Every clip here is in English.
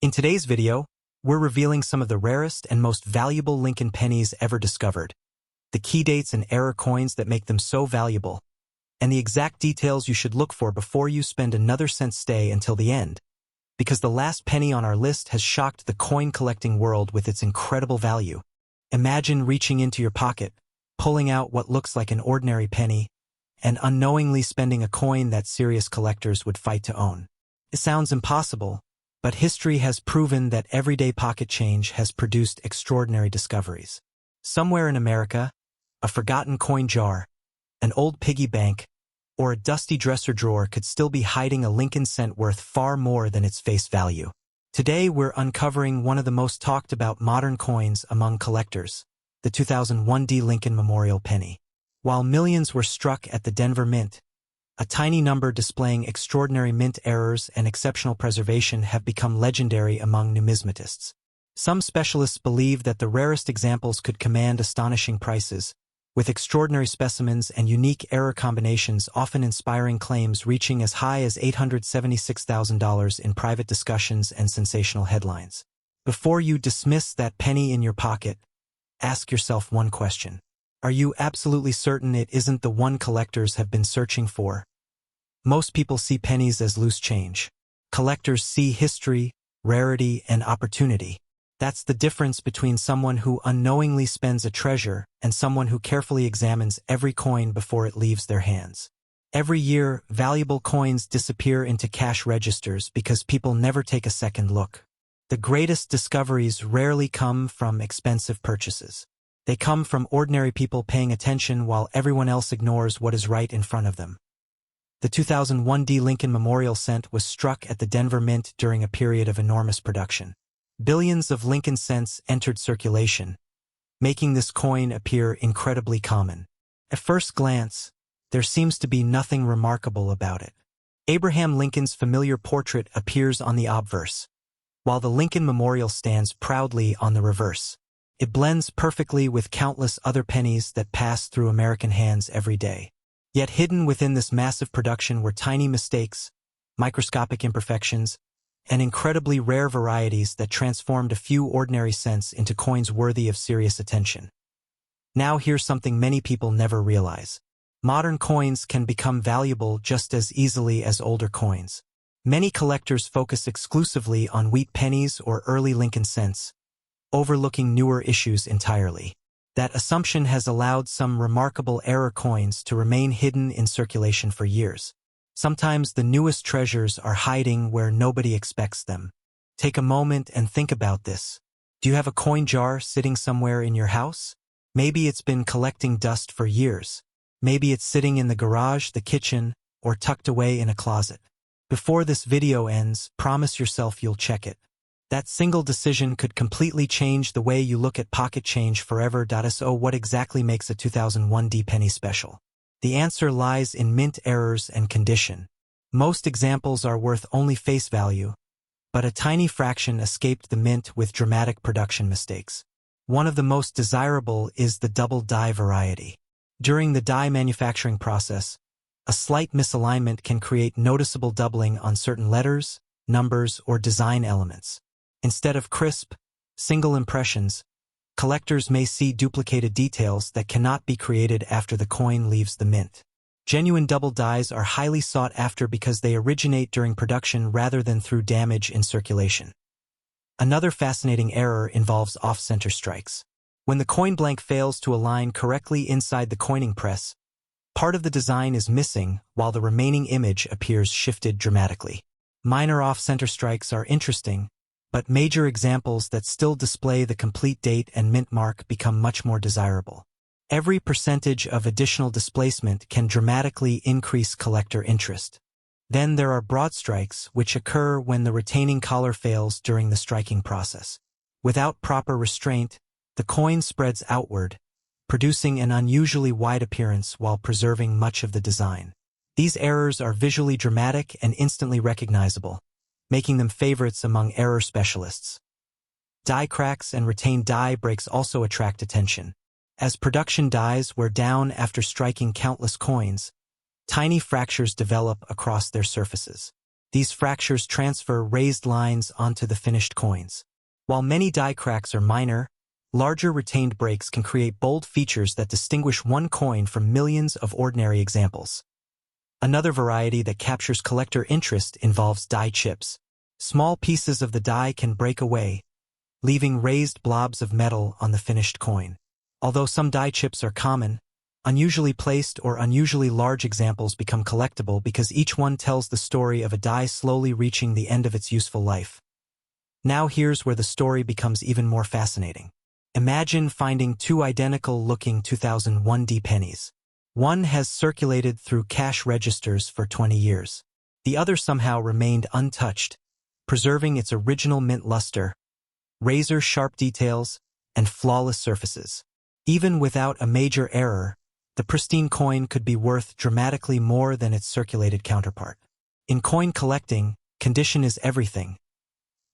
In today's video, we're revealing some of the rarest and most valuable Lincoln pennies ever discovered, the key dates and error coins that make them so valuable, and the exact details you should look for before you spend another cent. Stay until the end, because the last penny on our list has shocked the coin-collecting world with its incredible value. Imagine reaching into your pocket, pulling out what looks like an ordinary penny, and unknowingly spending a coin that serious collectors would fight to own. It sounds impossible, but history has proven that everyday pocket change has produced extraordinary discoveries. Somewhere in America, a forgotten coin jar, an old piggy bank, or a dusty dresser drawer could still be hiding a Lincoln cent worth far more than its face value. Today we're uncovering one of the most talked about modern coins among collectors, the 2001 Lincoln Memorial Penny. While millions were struck at the Denver Mint, a tiny number displaying extraordinary mint errors and exceptional preservation have become legendary among numismatists. Some specialists believe that the rarest examples could command astonishing prices, with extraordinary specimens and unique error combinations often inspiring claims reaching as high as $876,000 in private discussions and sensational headlines. Before you dismiss that penny in your pocket, ask yourself one question. Are you absolutely certain it isn't the one collectors have been searching for? Most people see pennies as loose change. Collectors see history, rarity, and opportunity. That's the difference between someone who unknowingly spends a treasure and someone who carefully examines every coin before it leaves their hands. Every year, valuable coins disappear into cash registers because people never take a second look. The greatest discoveries rarely come from expensive purchases. They come from ordinary people paying attention while everyone else ignores what is right in front of them. The 2001 Lincoln Memorial Cent was struck at the Denver Mint during a period of enormous production. Billions of Lincoln cents entered circulation, making this coin appear incredibly common. At first glance, there seems to be nothing remarkable about it. Abraham Lincoln's familiar portrait appears on the obverse, while the Lincoln Memorial stands proudly on the reverse. It blends perfectly with countless other pennies that pass through American hands every day. Yet hidden within this massive production were tiny mistakes, microscopic imperfections, and incredibly rare varieties that transformed a few ordinary cents into coins worthy of serious attention. Now here's something many people never realize. Modern coins can become valuable just as easily as older coins. Many collectors focus exclusively on wheat pennies or early Lincoln cents, overlooking newer issues entirely. That assumption has allowed some remarkable error coins to remain hidden in circulation for years. Sometimes the newest treasures are hiding where nobody expects them. Take a moment and think about this. Do you have a coin jar sitting somewhere in your house? Maybe it's been collecting dust for years. Maybe it's sitting in the garage, the kitchen, or tucked away in a closet. Before this video ends, promise yourself you'll check it. That single decision could completely change the way you look at pocket change forever. So what exactly makes a 2001 penny special? The answer lies in mint errors and condition. Most examples are worth only face value, but a tiny fraction escaped the mint with dramatic production mistakes. One of the most desirable is the double die variety. During the die manufacturing process, a slight misalignment can create noticeable doubling on certain letters, numbers, or design elements. Instead of crisp, single impressions, collectors may see duplicated details that cannot be created after the coin leaves the mint. Genuine double dies are highly sought after because they originate during production rather than through damage in circulation. Another fascinating error involves off-center strikes. When the coin blank fails to align correctly inside the coining press, part of the design is missing while the remaining image appears shifted dramatically. Minor off-center strikes are interesting, but major examples that still display the complete date and mint mark become much more desirable. Every percentage of additional displacement can dramatically increase collector interest. Then there are broad strikes, which occur when the retaining collar fails during the striking process. Without proper restraint, the coin spreads outward, producing an unusually wide appearance while preserving much of the design. These errors are visually dramatic and instantly recognizable, making them favorites among error specialists. Die cracks and retained die breaks also attract attention. As production dies wear down after striking countless coins, tiny fractures develop across their surfaces. These fractures transfer raised lines onto the finished coins. While many die cracks are minor, larger retained breaks can create bold features that distinguish one coin from millions of ordinary examples. Another variety that captures collector interest involves die chips. Small pieces of the die can break away, leaving raised blobs of metal on the finished coin. Although some die chips are common, unusually placed or unusually large examples become collectible because each one tells the story of a die slowly reaching the end of its useful life. Now here's where the story becomes even more fascinating. Imagine finding two identical-looking 2001D pennies. One has circulated through cash registers for 20 years. The other somehow remained untouched, preserving its original mint luster, razor-sharp details, and flawless surfaces. Even without a major error, the pristine coin could be worth dramatically more than its circulated counterpart. In coin collecting, condition is everything.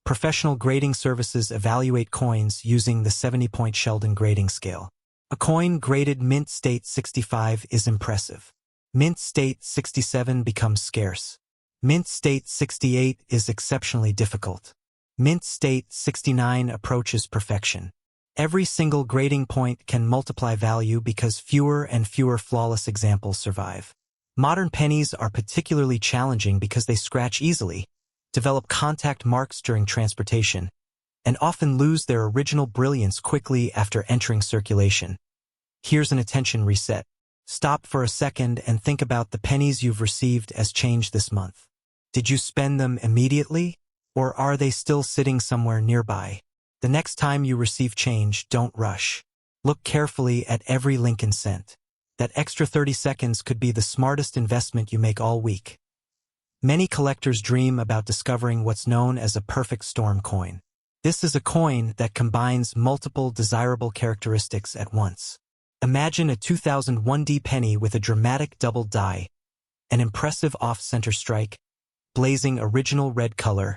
Professional grading services evaluate coins using the 70-point Sheldon grading scale. A coin graded mint state 65 is impressive. Mint state 67 becomes scarce. Mint state 68 is exceptionally difficult. Mint state 69 approaches perfection. Every single grading point can multiply value because fewer and fewer flawless examples survive. Modern pennies are particularly challenging because they scratch easily, develop contact marks during transportation, and often lose their original brilliance quickly after entering circulation. Here's an attention reset. Stop for a second and think about the pennies you've received as change this month. Did you spend them immediately, or are they still sitting somewhere nearby? The next time you receive change, don't rush. Look carefully at every Lincoln cent. That extra 30 seconds could be the smartest investment you make all week. Many collectors dream about discovering what's known as a perfect storm coin. This is a coin that combines multiple desirable characteristics at once. Imagine a 2001D penny with a dramatic double die, an impressive off-center strike, blazing original red color,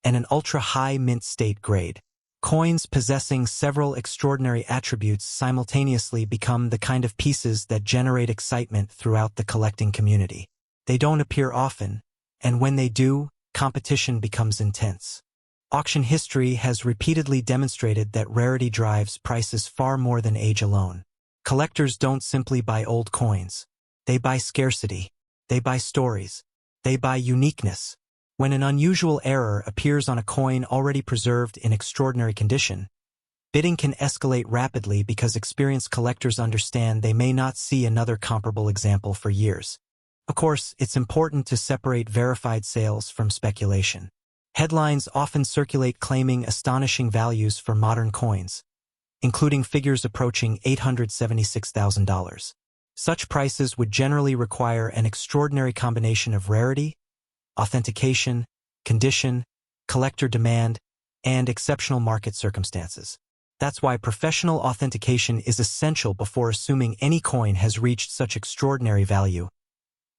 and an ultra-high mint state grade. Coins possessing several extraordinary attributes simultaneously become the kind of pieces that generate excitement throughout the collecting community. They don't appear often, and when they do, competition becomes intense. Auction history has repeatedly demonstrated that rarity drives prices far more than age alone. Collectors don't simply buy old coins. They buy scarcity. They buy stories. They buy uniqueness. When an unusual error appears on a coin already preserved in extraordinary condition, bidding can escalate rapidly because experienced collectors understand they may not see another comparable example for years. Of course, it's important to separate verified sales from speculation. Headlines often circulate claiming astonishing values for modern coins, including figures approaching $876,000. Such prices would generally require an extraordinary combination of rarity, authentication, condition, collector demand, and exceptional market circumstances. That's why professional authentication is essential before assuming any coin has reached such extraordinary value.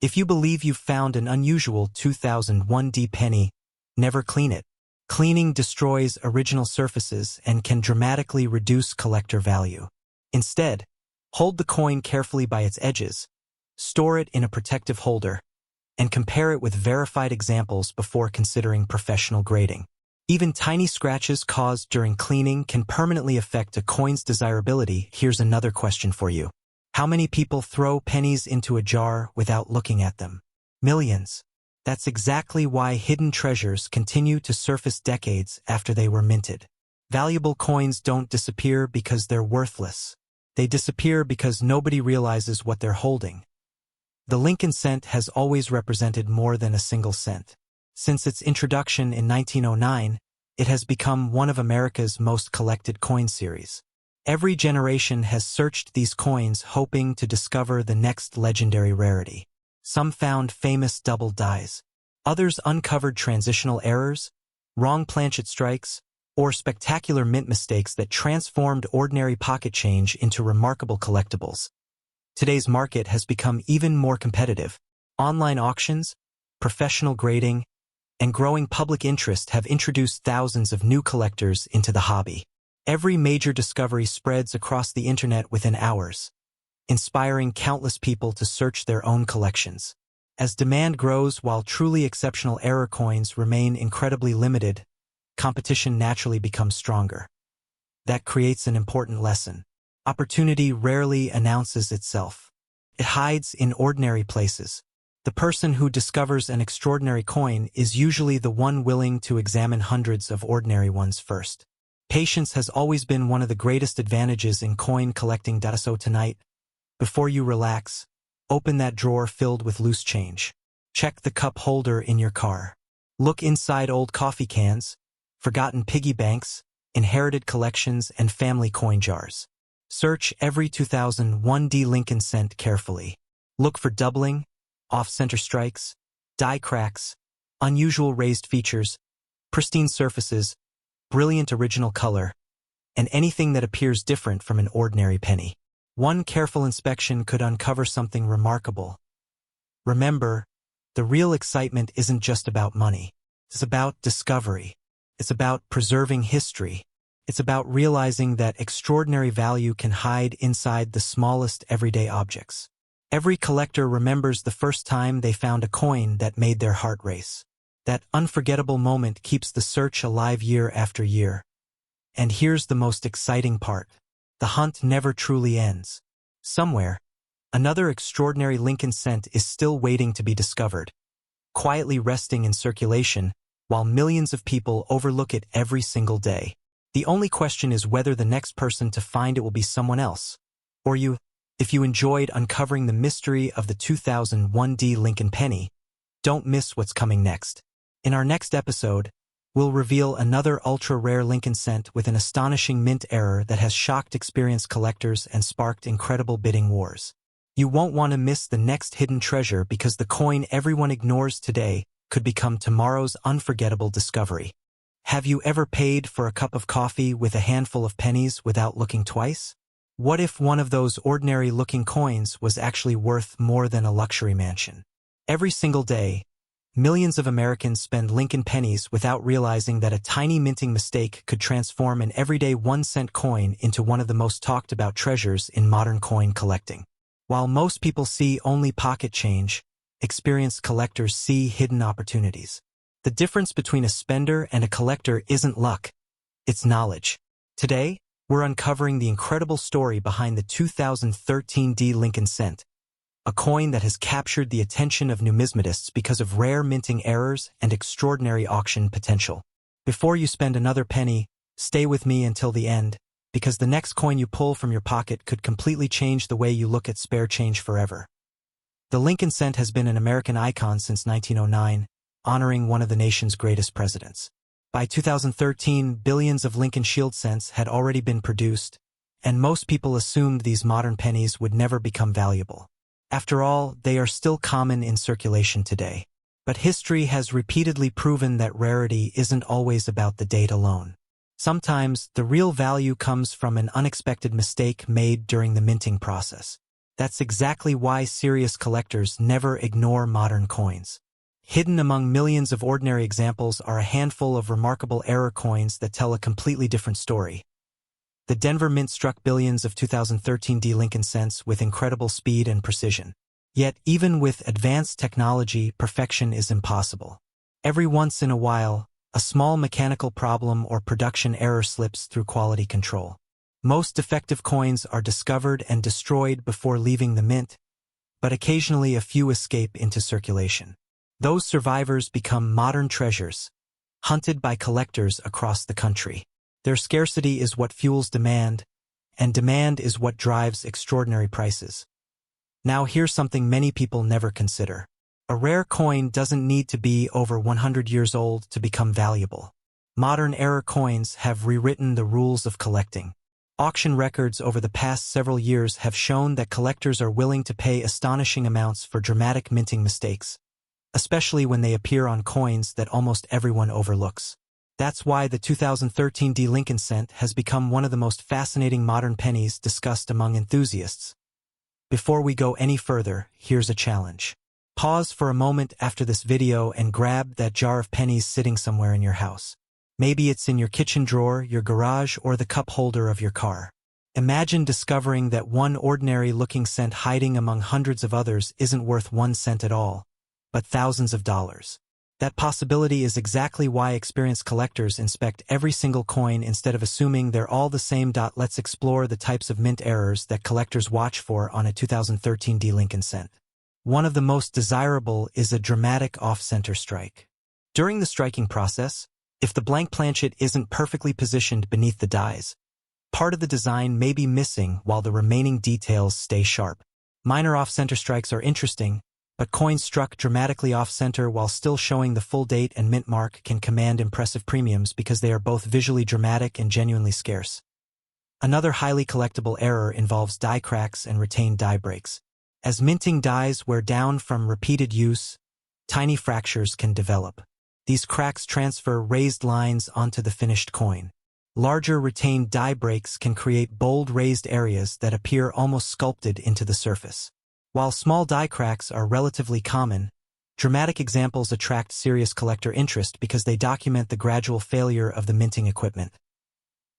If you believe you've found an unusual 2001D penny, never clean it. Cleaning destroys original surfaces and can dramatically reduce collector value. Instead, hold the coin carefully by its edges, store it in a protective holder, and compare it with verified examples before considering professional grading. Even tiny scratches caused during cleaning can permanently affect a coin's desirability. Here's another question for you. How many people throw pennies into a jar without looking at them? Millions. That's exactly why hidden treasures continue to surface decades after they were minted. Valuable coins don't disappear because they're worthless. They disappear because nobody realizes what they're holding. The Lincoln cent has always represented more than a single cent. Since its introduction in 1909, it has become one of America's most collected coin series. Every generation has searched these coins hoping to discover the next legendary rarity. Some found famous double dies. Others uncovered transitional errors, wrong planchet strikes, or spectacular mint mistakes that transformed ordinary pocket change into remarkable collectibles. Today's market has become even more competitive. Online auctions, professional grading, and growing public interest have introduced thousands of new collectors into the hobby. Every major discovery spreads across the internet within hours, inspiring countless people to search their own collections. As demand grows while truly exceptional error coins remain incredibly limited, competition naturally becomes stronger. That creates an important lesson. Opportunity rarely announces itself. It hides in ordinary places. The person who discovers an extraordinary coin is usually the one willing to examine hundreds of ordinary ones first. Patience has always been one of the greatest advantages in coin collecting. So tonight, before you relax, open that drawer filled with loose change. Check the cup holder in your car. Look inside old coffee cans, forgotten piggy banks, inherited collections, and family coin jars. Search every 2001 Lincoln cent carefully. Look for doubling, off-center strikes, die cracks, unusual raised features, pristine surfaces, brilliant original color, and anything that appears different from an ordinary penny. One careful inspection could uncover something remarkable. Remember, the real excitement isn't just about money. It's about discovery. It's about preserving history. It's about realizing that extraordinary value can hide inside the smallest everyday objects. Every collector remembers the first time they found a coin that made their heart race. That unforgettable moment keeps the search alive year after year. And here's the most exciting part. The hunt never truly ends. Somewhere, another extraordinary Lincoln cent is still waiting to be discovered, quietly resting in circulation, while millions of people overlook it every single day. The only question is whether the next person to find it will be someone else, or you. If you enjoyed uncovering the mystery of the 2001 Lincoln penny, don't miss what's coming next. In our next episode, we'll reveal another ultra-rare Lincoln cent with an astonishing mint error that has shocked experienced collectors and sparked incredible bidding wars. You won't want to miss the next hidden treasure because the coin everyone ignores today could become tomorrow's unforgettable discovery. Have you ever paid for a cup of coffee with a handful of pennies without looking twice? What if one of those ordinary-looking coins was actually worth more than a luxury mansion? Every single day, millions of Americans spend Lincoln pennies without realizing that a tiny minting mistake could transform an everyday 1-cent coin into one of the most talked-about treasures in modern coin collecting. While most people see only pocket change, experienced collectors see hidden opportunities. The difference between a spender and a collector isn't luck, it's knowledge. Today, we're uncovering the incredible story behind the 2013 Lincoln cent, a coin that has captured the attention of numismatists because of rare minting errors and extraordinary auction potential. Before you spend another penny, stay with me until the end, because the next coin you pull from your pocket could completely change the way you look at spare change forever. The Lincoln cent has been an American icon since 1909, honoring one of the nation's greatest presidents. By 2013, billions of Lincoln Shield cents had already been produced, and most people assumed these modern pennies would never become valuable. After all, they are still common in circulation today. But history has repeatedly proven that rarity isn't always about the date alone. Sometimes, the real value comes from an unexpected mistake made during the minting process. That's exactly why serious collectors never ignore modern coins. Hidden among millions of ordinary examples are a handful of remarkable error coins that tell a completely different story. The Denver Mint struck billions of 2013 Lincoln cents with incredible speed and precision. Yet, even with advanced technology, perfection is impossible. Every once in a while, a small mechanical problem or production error slips through quality control. Most defective coins are discovered and destroyed before leaving the mint, but occasionally a few escape into circulation. Those survivors become modern treasures, hunted by collectors across the country. Their scarcity is what fuels demand, and demand is what drives extraordinary prices. Now here's something many people never consider. A rare coin doesn't need to be over 100 years old to become valuable. Modern error coins have rewritten the rules of collecting. Auction records over the past several years have shown that collectors are willing to pay astonishing amounts for dramatic minting mistakes, especially when they appear on coins that almost everyone overlooks. That's why the 2013 Lincoln cent has become one of the most fascinating modern pennies discussed among enthusiasts. Before we go any further, here's a challenge. Pause for a moment after this video and grab that jar of pennies sitting somewhere in your house. Maybe it's in your kitchen drawer, your garage, or the cup holder of your car. Imagine discovering that one ordinary-looking cent hiding among hundreds of others isn't worth 1 cent at all, but thousands of dollars. That possibility is exactly why experienced collectors inspect every single coin instead of assuming they're all the same. Let's explore the types of mint errors that collectors watch for on a 2013 D Lincoln cent. One of the most desirable is a dramatic off-center strike. During the striking process, if the blank planchet isn't perfectly positioned beneath the dies, part of the design may be missing while the remaining details stay sharp. Minor off-center strikes are interesting, but coins struck dramatically off-center while still showing the full date and mint mark can command impressive premiums because they are both visually dramatic and genuinely scarce. Another highly collectible error involves die cracks and retained die breaks. As minting dies wear down from repeated use, tiny fractures can develop. These cracks transfer raised lines onto the finished coin. Larger retained die breaks can create bold raised areas that appear almost sculpted into the surface. While small die cracks are relatively common, dramatic examples attract serious collector interest because they document the gradual failure of the minting equipment.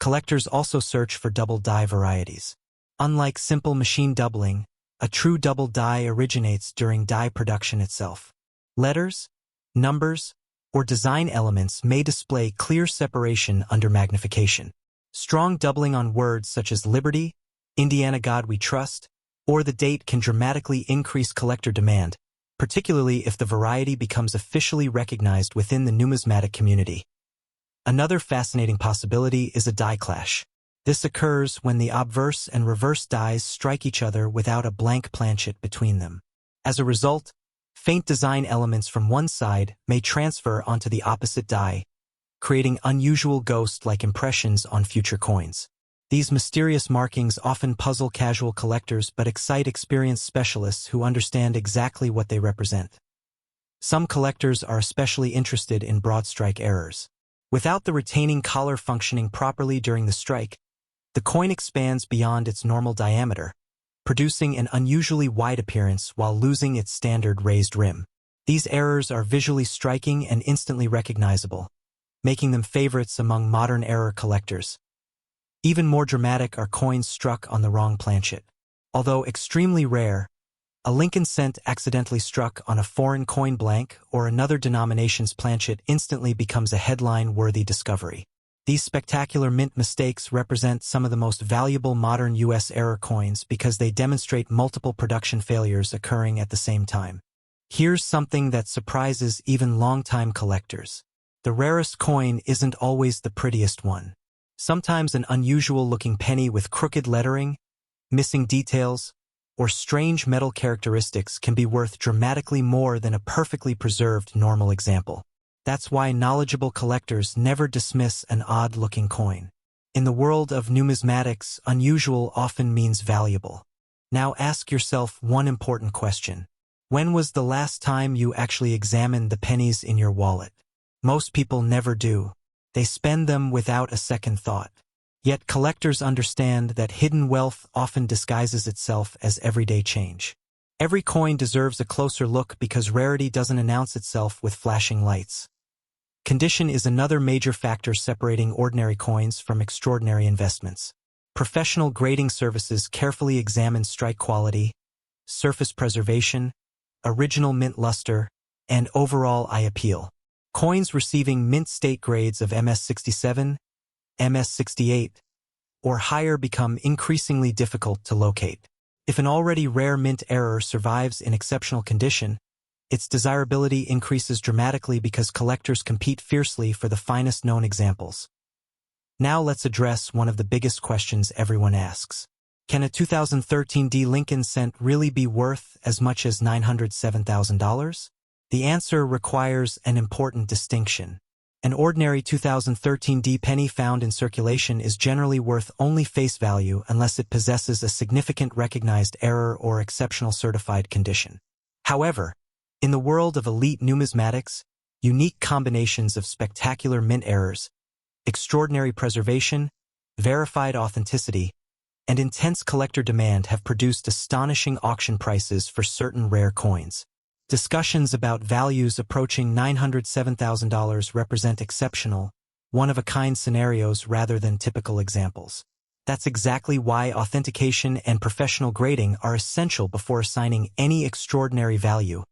Collectors also search for double die varieties. Unlike simple machine doubling, a true double die originates during die production itself. Letters, numbers, or design elements may display clear separation under magnification. Strong doubling on words such as Liberty, Indiana God We Trust, or the date can dramatically increase collector demand, particularly if the variety becomes officially recognized within the numismatic community. Another fascinating possibility is a die clash. This occurs when the obverse and reverse dies strike each other without a blank planchet between them. As a result, faint design elements from one side may transfer onto the opposite die, creating unusual ghost-like impressions on future coins. These mysterious markings often puzzle casual collectors but excite experienced specialists who understand exactly what they represent. Some collectors are especially interested in broad strike errors. Without the retaining collar functioning properly during the strike, the coin expands beyond its normal diameter, producing an unusually wide appearance while losing its standard raised rim. These errors are visually striking and instantly recognizable, making them favorites among modern error collectors. Even more dramatic are coins struck on the wrong planchet. Although extremely rare, a Lincoln cent accidentally struck on a foreign coin blank or another denomination's planchet instantly becomes a headline-worthy discovery. These spectacular mint mistakes represent some of the most valuable modern U.S. error coins because they demonstrate multiple production failures occurring at the same time. Here's something that surprises even longtime collectors. The rarest coin isn't always the prettiest one. Sometimes an unusual-looking penny with crooked lettering, missing details, or strange metal characteristics can be worth dramatically more than a perfectly preserved normal example. That's why knowledgeable collectors never dismiss an odd-looking coin. In the world of numismatics, unusual often means valuable. Now ask yourself one important question. When was the last time you actually examined the pennies in your wallet? Most people never do. They spend them without a second thought. Yet collectors understand that hidden wealth often disguises itself as everyday change. Every coin deserves a closer look because rarity doesn't announce itself with flashing lights. Condition is another major factor separating ordinary coins from extraordinary investments. Professional grading services carefully examine strike quality, surface preservation, original mint luster, and overall eye appeal. Coins receiving mint state grades of MS67, MS68, or higher become increasingly difficult to locate. If an already rare mint error survives in exceptional condition, its desirability increases dramatically because collectors compete fiercely for the finest known examples. Now let's address one of the biggest questions everyone asks. Can a 2013 D Lincoln cent really be worth as much as $907,000? The answer requires an important distinction. An ordinary 2013 D penny found in circulation is generally worth only face value unless it possesses a significant recognized error or exceptional certified condition. However, in the world of elite numismatics, unique combinations of spectacular mint errors, extraordinary preservation, verified authenticity, and intense collector demand have produced astonishing auction prices for certain rare coins. Discussions about values approaching $907,000 represent exceptional, one-of-a-kind scenarios rather than typical examples. That's exactly why authentication and professional grading are essential before assigning any extraordinary value.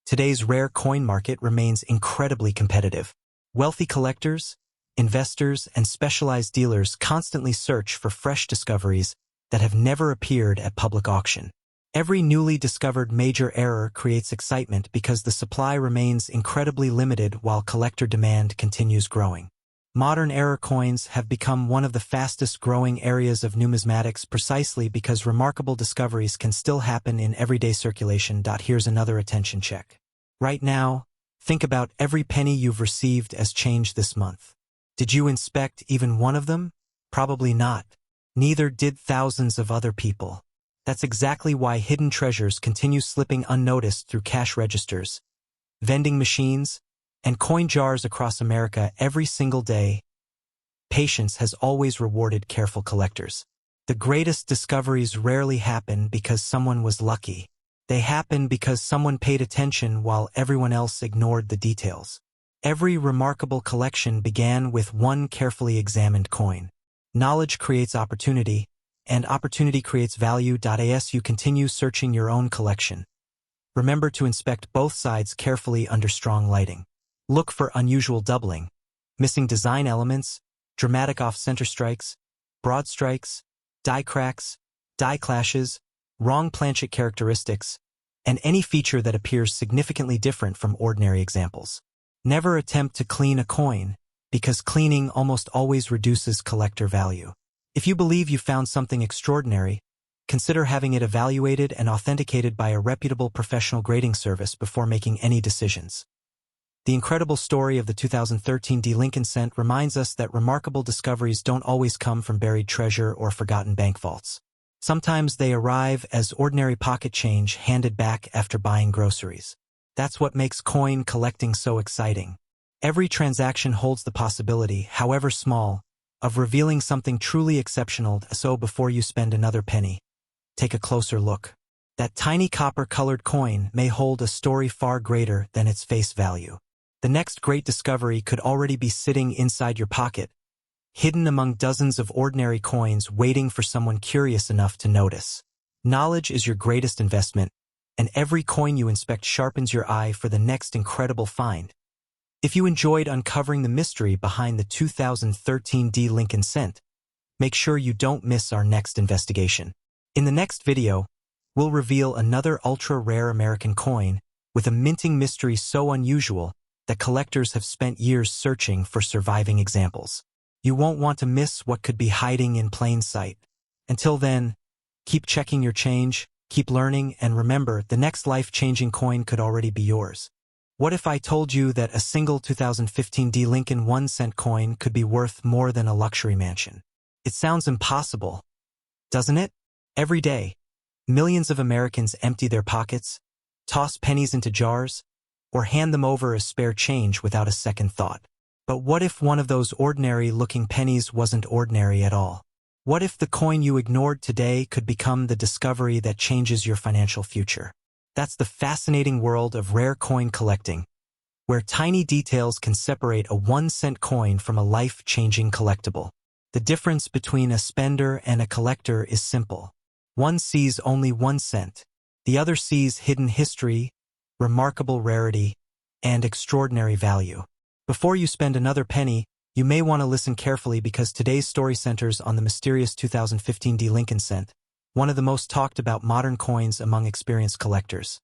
Today's rare coin market remains incredibly competitive. Wealthy collectors, investors, and specialized dealers constantly search for fresh discoveries that have never appeared at public auction. Every newly discovered major error creates excitement because the supply remains incredibly limited while collector demand continues growing. Modern error coins have become one of the fastest-growing areas of numismatics precisely because remarkable discoveries can still happen in everyday circulation. Here's another attention check. Right now, think about every penny you've received as change this month. Did you inspect even one of them? Probably not. Neither did thousands of other people. That's exactly why hidden treasures continue slipping unnoticed through cash registers, vending machines, and coin jars across America every single day. Patience has always rewarded careful collectors. The greatest discoveries rarely happen because someone was lucky. They happen because someone paid attention while everyone else ignored the details. Every remarkable collection began with one carefully examined coin. Knowledge creates opportunity, and opportunity creates value. As you continue searching your own collection, remember to inspect both sides carefully under strong lighting. Look for unusual doubling, missing design elements, dramatic off-center strikes, broad strikes, die cracks, die clashes, wrong planchet characteristics, and any feature that appears significantly different from ordinary examples. Never attempt to clean a coin, because cleaning almost always reduces collector value. If you believe you found something extraordinary, consider having it evaluated and authenticated by a reputable professional grading service before making any decisions. The incredible story of the 2013 Lincoln cent reminds us that remarkable discoveries don't always come from buried treasure or forgotten bank vaults. Sometimes they arrive as ordinary pocket change handed back after buying groceries. That's what makes coin collecting so exciting. Every transaction holds the possibility, however small, of revealing something truly exceptional. So before you spend another penny, take a closer look. That tiny copper-colored coin may hold a story far greater than its face value. The next great discovery could already be sitting inside your pocket, hidden among dozens of ordinary coins waiting for someone curious enough to notice. Knowledge is your greatest investment, and every coin you inspect sharpens your eye for the next incredible find. If you enjoyed uncovering the mystery behind the 2013 Lincoln cent, make sure you don't miss our next investigation. In the next video, we'll reveal another ultra-rare American coin with a minting mystery so unusual that collectors have spent years searching for surviving examples. You won't want to miss what could be hiding in plain sight. Until then, keep checking your change, keep learning, and remember, the next life-changing coin could already be yours. What if I told you that a single 2015 Lincoln 1-cent coin could be worth more than a luxury mansion? It sounds impossible, doesn't it? Every day, millions of Americans empty their pockets, toss pennies into jars, or hand them over as spare change without a second thought. But what if one of those ordinary-looking pennies wasn't ordinary at all? What if the coin you ignored today could become the discovery that changes your financial future? That's the fascinating world of rare coin collecting, where tiny details can separate a 1-cent coin from a life-changing collectible. The difference between a spender and a collector is simple. One sees only 1 cent. The other sees hidden history, remarkable rarity, and extraordinary value. Before you spend another penny, you may want to listen carefully because today's story centers on the mysterious 2015 Lincoln cent, one of the most talked about modern coins among experienced collectors.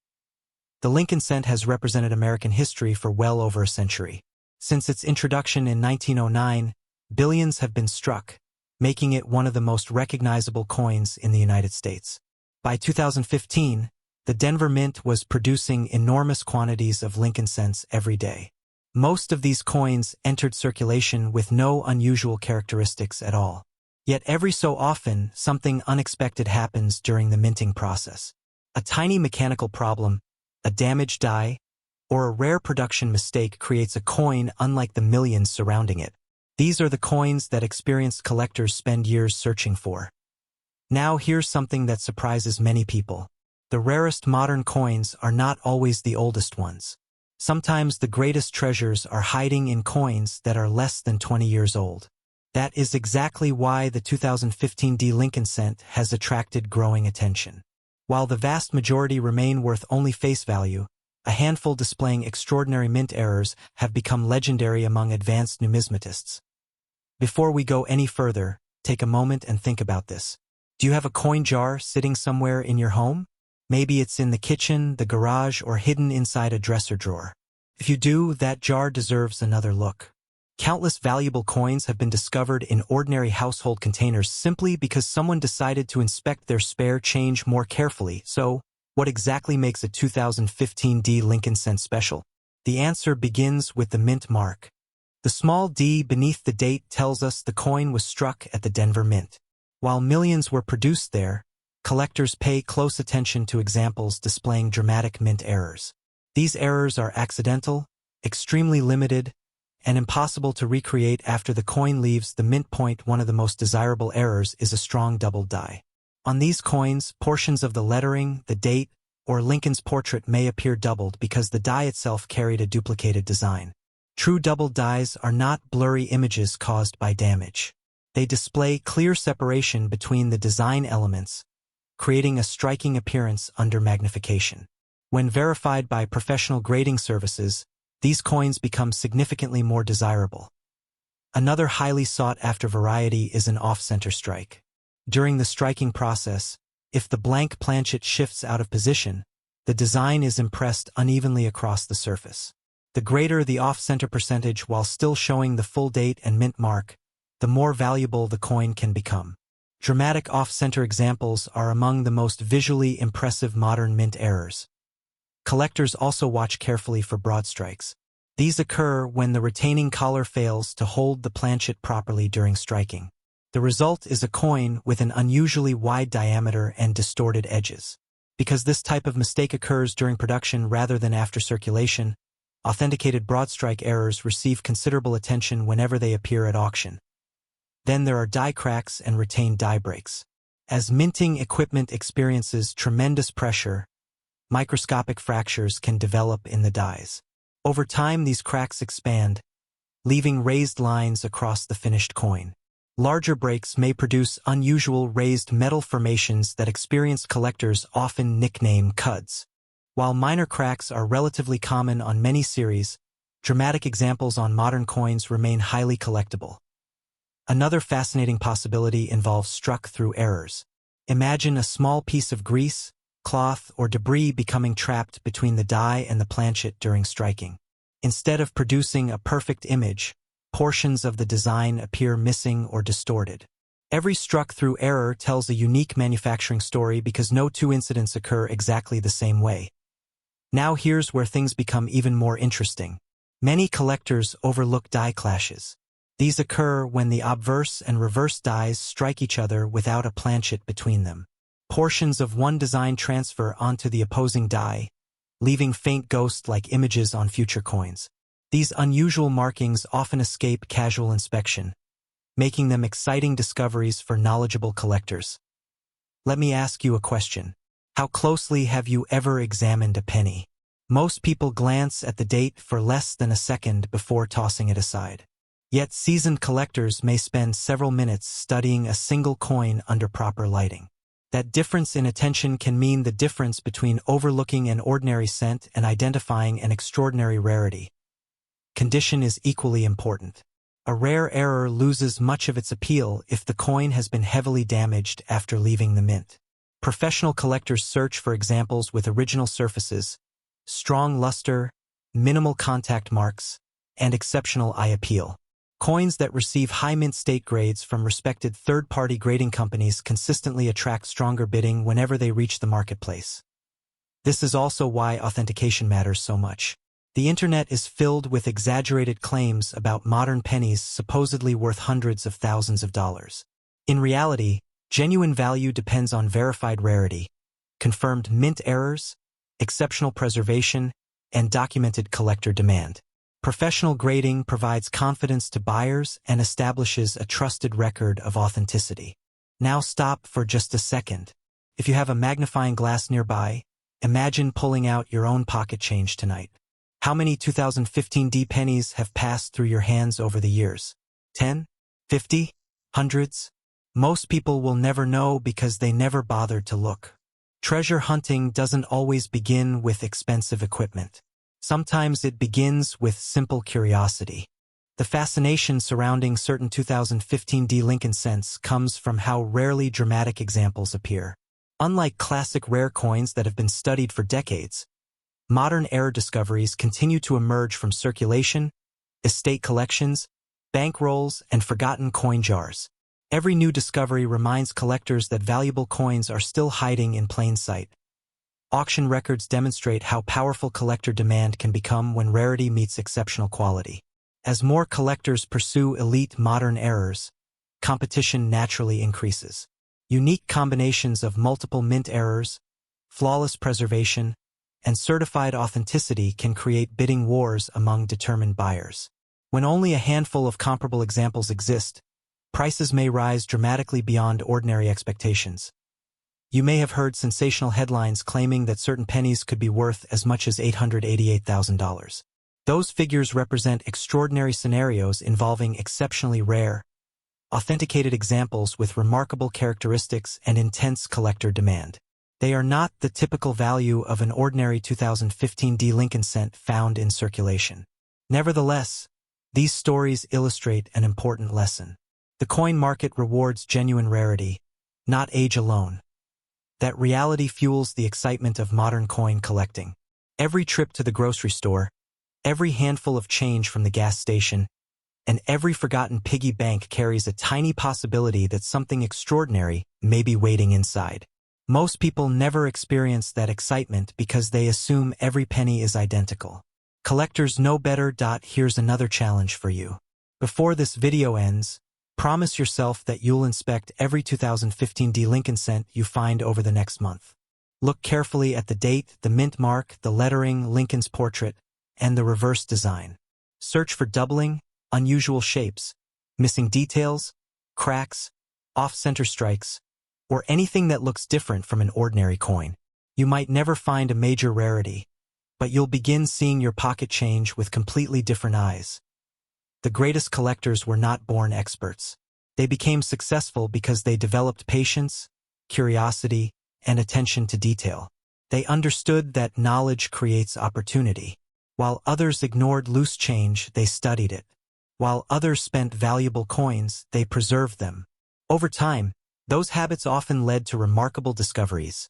The Lincoln cent has represented American history for well over a century. Since its introduction in 1909, billions have been struck, making it one of the most recognizable coins in the United States. By 2015, the Denver Mint was producing enormous quantities of Lincoln cents every day. Most of these coins entered circulation with no unusual characteristics at all. Yet every so often, something unexpected happens during the minting process. A tiny mechanical problem, a damaged die, or a rare production mistake creates a coin unlike the millions surrounding it. These are the coins that experienced collectors spend years searching for. Now here's something that surprises many people. The rarest modern coins are not always the oldest ones. Sometimes the greatest treasures are hiding in coins that are less than 20 years old. That is exactly why the 2015 Lincoln cent has attracted growing attention. While the vast majority remain worth only face value, A handful displaying extraordinary mint errors have become legendary among advanced numismatists. Before we go any further, take a moment and think about this. Do you have a coin jar sitting somewhere in your home? Maybe it's in the kitchen, the garage, or hidden inside a dresser drawer. If you do, that jar deserves another look. Countless valuable coins have been discovered in ordinary household containers simply because someone decided to inspect their spare change more carefully. So, what exactly makes a 2015 D Lincoln cent special? The answer begins with the mint mark. The small d beneath the date tells us the coin was struck at the Denver Mint. While millions were produced there, collectors pay close attention to examples displaying dramatic mint errors. These errors are accidental, extremely limited, and impossible to recreate after the coin leaves the mint point. One of the most desirable errors is a strong double die. On these coins, portions of the lettering, the date, or Lincoln's portrait may appear doubled because the die itself carried a duplicated design. True double dies are not blurry images caused by damage. They display clear separation between the design elements, creating a striking appearance under magnification. When verified by professional grading services, these coins become significantly more desirable. Another highly sought-after variety is an off-center strike. During the striking process, if the blank planchet shifts out of position, the design is impressed unevenly across the surface. The greater the off-center percentage while still showing the full date and mint mark, the more valuable the coin can become. Dramatic off-center examples are among the most visually impressive modern mint errors. Collectors also watch carefully for broad strikes. These occur when the retaining collar fails to hold the planchet properly during striking. The result is a coin with an unusually wide diameter and distorted edges. Because this type of mistake occurs during production rather than after circulation, authenticated broadstrike errors receive considerable attention whenever they appear at auction. Then there are die cracks and retained die breaks. As minting equipment experiences tremendous pressure, microscopic fractures can develop in the dies. Over time, these cracks expand, leaving raised lines across the finished coin. Larger breaks may produce unusual raised metal formations that experienced collectors often nickname cuds. While minor cracks are relatively common on many series, dramatic examples on modern coins remain highly collectible. Another fascinating possibility involves struck-through errors. Imagine a small piece of grease, cloth, or debris becoming trapped between the die and the planchet during striking. Instead of producing a perfect image, portions of the design appear missing or distorted. Every struck-through error tells a unique manufacturing story because no two incidents occur exactly the same way. Now here's where things become even more interesting. Many collectors overlook die clashes. These occur when the obverse and reverse dies strike each other without a planchet between them. Portions of one design transfer onto the opposing die, leaving faint ghost-like images on future coins. These unusual markings often escape casual inspection, making them exciting discoveries for knowledgeable collectors. Let me ask you a question. How closely have you ever examined a penny? Most people glance at the date for less than a second before tossing it aside. Yet seasoned collectors may spend several minutes studying a single coin under proper lighting. That difference in attention can mean the difference between overlooking an ordinary cent and identifying an extraordinary rarity. Condition is equally important. A rare error loses much of its appeal if the coin has been heavily damaged after leaving the mint. Professional collectors search for examples with original surfaces, strong luster, minimal contact marks, and exceptional eye appeal. Coins that receive high mint state grades from respected third-party grading companies consistently attract stronger bidding whenever they reach the marketplace. This is also why authentication matters so much. The internet is filled with exaggerated claims about modern pennies supposedly worth hundreds of thousands of dollars. In reality, genuine value depends on verified rarity, confirmed mint errors, exceptional preservation, and documented collector demand. Professional grading provides confidence to buyers and establishes a trusted record of authenticity. Now stop for just a second. If you have a magnifying glass nearby, imagine pulling out your own pocket change tonight. How many 2015 D pennies have passed through your hands over the years? 10? 50? Hundreds? Most people will never know because they never bothered to look. Treasure hunting doesn't always begin with expensive equipment. Sometimes it begins with simple curiosity. The fascination surrounding certain 2015 Lincoln cents comes from how rarely dramatic examples appear. Unlike classic rare coins that have been studied for decades, modern era discoveries continue to emerge from circulation, estate collections, bankrolls, and forgotten coin jars. Every new discovery reminds collectors that valuable coins are still hiding in plain sight. Auction records demonstrate how powerful collector demand can become when rarity meets exceptional quality. As more collectors pursue elite modern errors, competition naturally increases. Unique combinations of multiple mint errors, flawless preservation, and certified authenticity can create bidding wars among determined buyers. When only a handful of comparable examples exist, prices may rise dramatically beyond ordinary expectations. You may have heard sensational headlines claiming that certain pennies could be worth as much as $888,000. Those figures represent extraordinary scenarios involving exceptionally rare, authenticated examples with remarkable characteristics and intense collector demand. They are not the typical value of an ordinary 2015 Lincoln cent found in circulation. Nevertheless, these stories illustrate an important lesson. The coin market rewards genuine rarity, not age alone. That reality fuels the excitement of modern coin collecting. Every trip to the grocery store, every handful of change from the gas station, and every forgotten piggy bank carries a tiny possibility that something extraordinary may be waiting inside. Most people never experience that excitement because they assume every penny is identical. Collectors know better. Here's another challenge for you. Before this video ends, promise yourself that you'll inspect every 2015 Lincoln cent you find over the next month. Look carefully at the date, the mint mark, the lettering, Lincoln's portrait, and the reverse design. Search for doubling, unusual shapes, missing details, cracks, off-center strikes, or anything that looks different from an ordinary coin. You might never find a major rarity, but you'll begin seeing your pocket change with completely different eyes. The greatest collectors were not born experts. They became successful because they developed patience, curiosity, and attention to detail. They understood that knowledge creates opportunity. While others ignored loose change, they studied it. While others spent valuable coins, they preserved them. Over time, those habits often led to remarkable discoveries.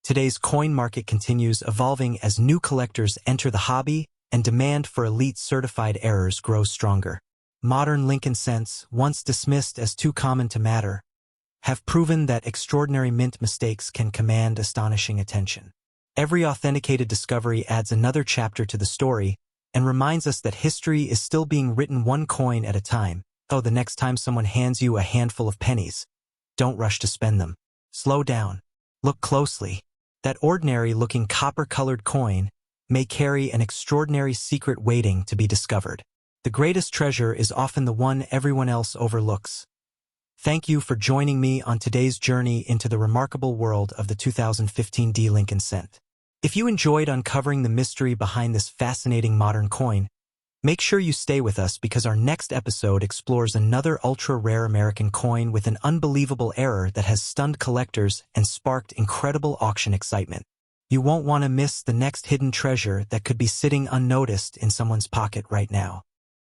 Today's coin market continues evolving as new collectors enter the hobby and demand for elite certified errors grows stronger. Modern Lincoln cents, once dismissed as too common to matter, have proven that extraordinary mint mistakes can command astonishing attention. Every authenticated discovery adds another chapter to the story and reminds us that history is still being written one coin at a time. The next time someone hands you a handful of pennies, don't rush to spend them. Slow down. Look closely. That ordinary-looking copper-colored coin may carry an extraordinary secret waiting to be discovered. The greatest treasure is often the one everyone else overlooks. Thank you for joining me on today's journey into the remarkable world of the 2015 Lincoln cent. If you enjoyed uncovering the mystery behind this fascinating modern coin, make sure you stay with us because our next episode explores another ultra-rare American coin with an unbelievable error that has stunned collectors and sparked incredible auction excitement. You won't want to miss the next hidden treasure that could be sitting unnoticed in someone's pocket right now.